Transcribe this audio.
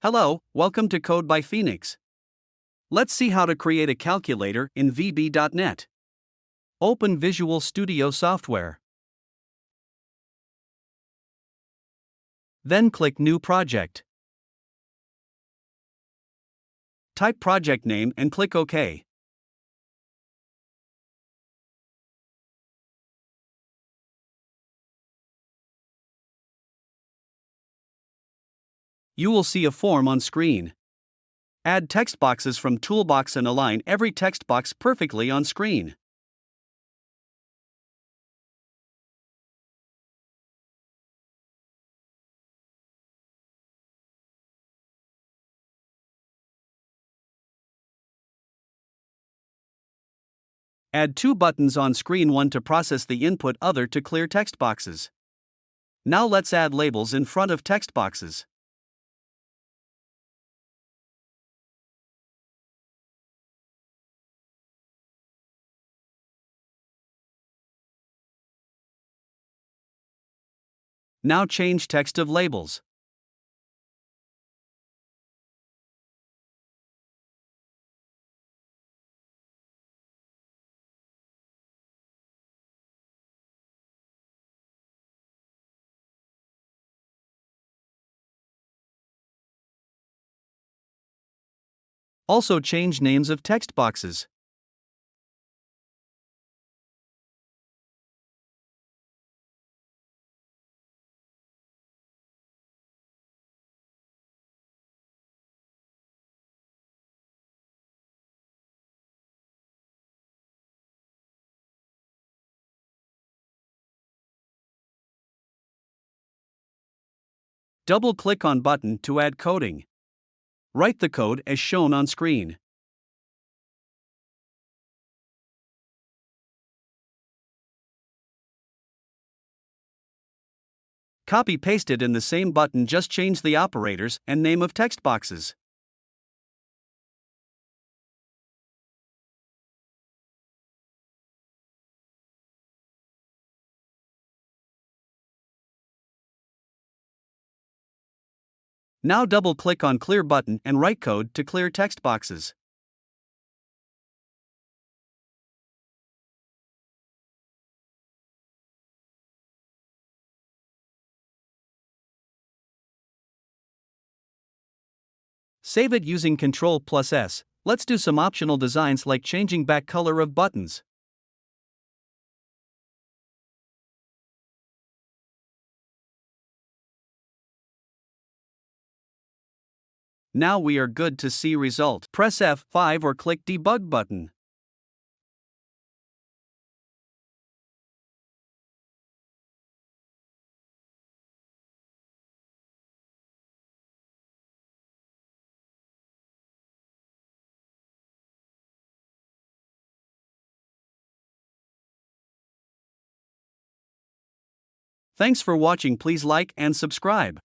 Hello, welcome to Code by Phoenix. Let's see how to create a calculator in vb.net. Open Visual Studio software. Then click New Project. Type project name and click OK. You will see a form on screen. Add text boxes from Toolbox and align every text box perfectly on screen. Add two buttons on screen, one to process the input, other to clear text boxes. Now let's add labels in front of text boxes. Now change text of labels. Also change names of text boxes. Double-click on button to add coding. Write the code as shown on screen. Copy-paste it in the same button, just change the operators and name of text boxes. Now double-click on Clear button and write code to clear text boxes. Save it using Ctrl+S. Let's do some optional designs like changing back color of buttons. Now we are good to see result. Press F5 or click Debug button. Thanks for watching. Please like and subscribe.